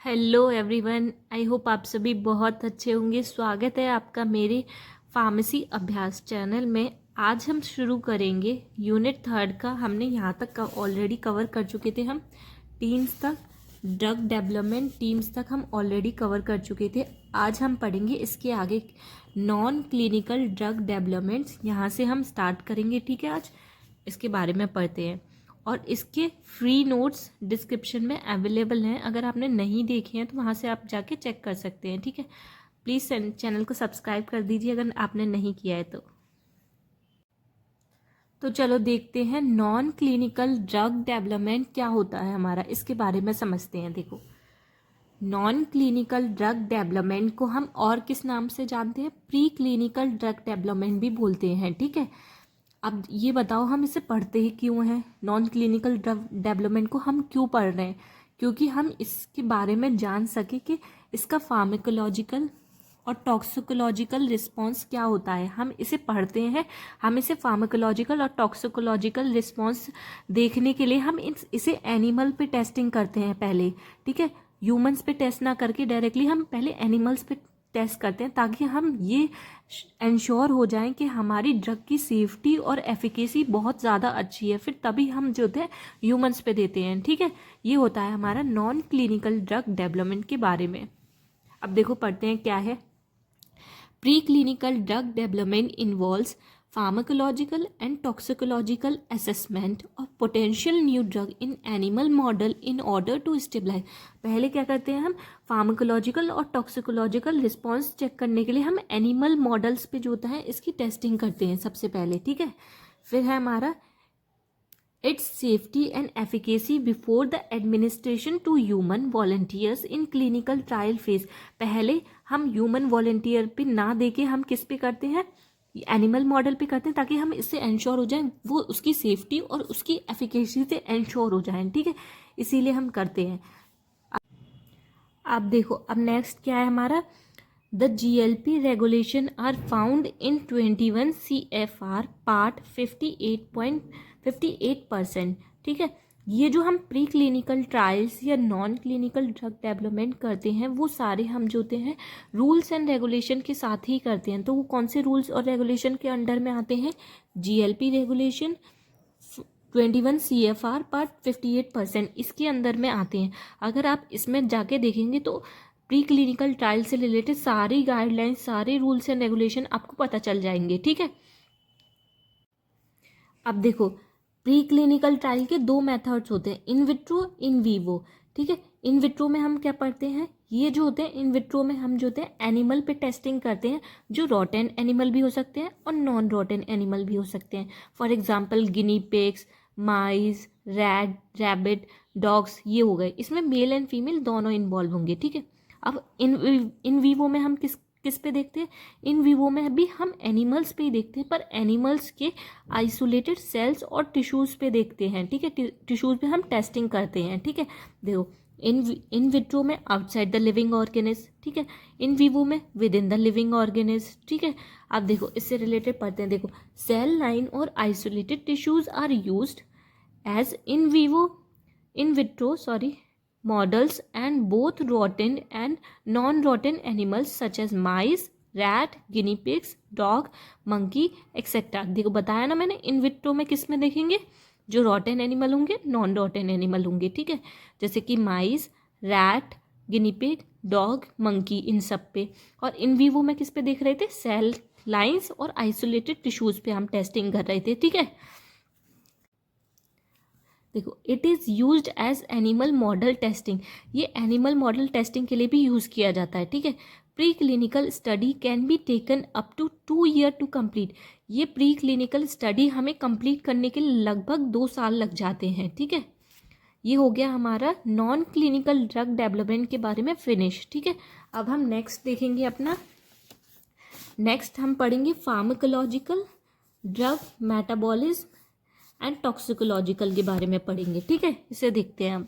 Hello everyone, I hope आप सभी बहुत अच्छे होंगे। स्वागत है आपका मेरे फार्मेसी अभ्यास चैनल में। आज हम शुरू करेंगे यूनिट 3 का। हमने यहाँ तक का ऑलरेडी कवर कर चुके थे। हम टीम्स तक, ड्रग डेवलपमेंट टीम्स तक हम ऑलरेडी कवर कर चुके थे। आज हम पढ़ेंगे इसके आगे नॉन क्लिनिकल ड्रग डेवलपमेंट्स। यहाँ से हम स्टार्ट करेंगे, ठीक है। आज इसके बारे में पढ़ते हैं और इसके फ्री नोट्स डिस्क्रिप्शन में अवेलेबल हैं। अगर आपने नहीं देखे हैं तो वहाँ से आप जाके चेक कर सकते हैं, ठीक है। प्लीज़ चैनल को सब्सक्राइब कर दीजिए अगर आपने नहीं किया है तो चलो देखते हैं नॉन क्लिनिकल ड्रग डेवलपमेंट क्या होता है हमारा, इसके बारे में समझते हैं। देखो, नॉन क्लिनिकल ड्रग डेवलपमेंट को हम और किस नाम से जानते हैं? प्री क्लिनिकल ड्रग डेवलपमेंट भी बोलते हैं, ठीक है। अब ये बताओ, हम इसे पढ़ते ही क्यों हैं? नॉन क्लिनिकल ड्रग डेवलपमेंट को हम क्यों पढ़ रहे हैं? क्योंकि हम इसके बारे में जान सके कि इसका फार्माकोलॉजिकल और टॉक्सिकोलॉजिकल रिस्पॉन्स क्या होता है। हम इसे पढ़ते हैं, हम इसे फार्माकोलॉजिकल और टॉक्सिकोलॉजिकल रिस्पॉन्स देखने के लिए हम इसे एनिमल पे टेस्टिंग करते हैं पहले, ठीक है। ह्यूमंस पे टेस्ट ना करके डायरेक्टली हम पहले एनिमल्स पे टेस्ट करते हैं, ताकि हम ये इंश्योर हो जाएं कि हमारी ड्रग की सेफ्टी और एफिकेसी बहुत ज़्यादा अच्छी है। फिर तभी हम जो है ह्यूमंस पे देते हैं, ठीक है। ये होता है हमारा नॉन क्लिनिकल ड्रग डेवलपमेंट के बारे में। अब देखो, पढ़ते हैं क्या है। Pre clinical drug development involves pharmacological and toxicological assessment of potential new drug in animal model in order to stabilize। पहले क्या करते हैं हम? फार्माकोलॉजिकल और टॉक्सिकोलॉजिकल रिस्पॉन्स चेक करने के लिए हम एनिमल मॉडल्स पे जो होता है इसकी टेस्टिंग करते हैं सबसे पहले, ठीक है। फिर है हमारा it's safety and efficacy before the administration to human volunteers in clinical trial phase. पहले हम ह्यूमन वॉलंटियर पे ना देके हम किस पे करते हैं? एनिमल मॉडल पे करते हैं, ताकि हम इससे इंश्योर हो जाएं, वो उसकी सेफ्टी और उसकी एफिकेसी से इंश्योर हो जाएं, ठीक है। इसीलिए हम करते हैं। अब देखो, अब नेक्स्ट क्या है हमारा? The GLP regulation are found in 21 CFR part 58.58%, ठीक है। ये जो हम प्री क्लिनिकल ट्रायल्स या नॉन क्लिनिकल ड्रग डेवलपमेंट करते हैं, वो सारे हम जो होते हैं रूल्स एंड रेगुलेशन के साथ ही करते हैं। तो वो कौन से रूल्स और रेगुलेशन के अंडर में आते हैं? GLP रेगुलेशन 21 CFR पार्ट 58%, इसके अंदर में आते हैं। अगर आप इसमें जाके देखेंगे तो प्री क्लिनिकल ट्रायल से रिलेटेड सारी गाइडलाइंस, सारे रूल्स एंड रेगुलेशन आपको पता चल जाएंगे, ठीक है। अब देखो, प्री क्लिनिकल ट्रायल के दो मेथड्स होते हैं, इन विट्रो, इन वीवो, ठीक है। इन विट्रो में हम क्या पढ़ते हैं? ये जो होते हैं इन विट्रो में हम जो होते हैं एनिमल पे टेस्टिंग करते हैं, जो रोटेन एनिमल भी हो सकते हैं और नॉन रोटेन एनिमल भी हो सकते हैं। For example Guinea pigs, mice, rat, rabbit, dogs, ये हो गए। इसमें मेल एंड फीमेल दोनों इन्वॉल्व होंगे, ठीक है। अब इन वीवो में हम किस पे देखते हैं? इन वीवो में भी हम एनिमल्स पे ही देखते हैं, पर एनिमल्स के आइसोलेटेड सेल्स और टिश्यूज़ पे देखते हैं, ठीक है। टिश्यूज़ पे हम टेस्टिंग करते हैं, ठीक है। देखो, इन विट्रो में आउटसाइड द लिविंग ऑर्गेनिज, ठीक है। इन वीवो में within the living organism, ठीक है। अब देखो, इससे रिलेटेड पढ़ते हैं। देखो, सेल लाइन और isolated tissues are used as in vitro models and both rodent and non-rodent animals such as mice, rat, guinea pigs, dog, monkey, etc। देखो, बताया ना मैंने, इन विट्रो में किस में देखेंगे? जो रोटेन एनिमल होंगे, नॉन रोटेन एनिमल होंगे, ठीक है। जैसे कि mice, rat, guinea pig, dog, monkey, इन सब पे। और इन वीवो में किस पे देख रहे थे? सेल लाइन्स और आइसोलेटेड टिश्यूज पे हम टेस्टिंग कर रहे थे, ठीक है। देखो, it is used as animal model testing. ये एनिमल मॉडल टेस्टिंग के लिए भी यूज़ किया जाता है, ठीक है। Pre clinical study can be taken up to 2 year to complete. ये प्री क्लिनिकल स्टडी हमें कंप्लीट करने के लिए लगभग 2 साल लग जाते हैं, ठीक है। ये हो गया हमारा नॉन क्लिनिकल ड्रग डेवलपमेंट के बारे में फिनिश, ठीक है। अब हम नेक्स्ट देखेंगे अपना। नेक्स्ट हम पढ़ेंगे pharmacological drug metabolism and toxicological के बारे में पढ़ेंगे, ठीक है। इसे देखते हैं अब।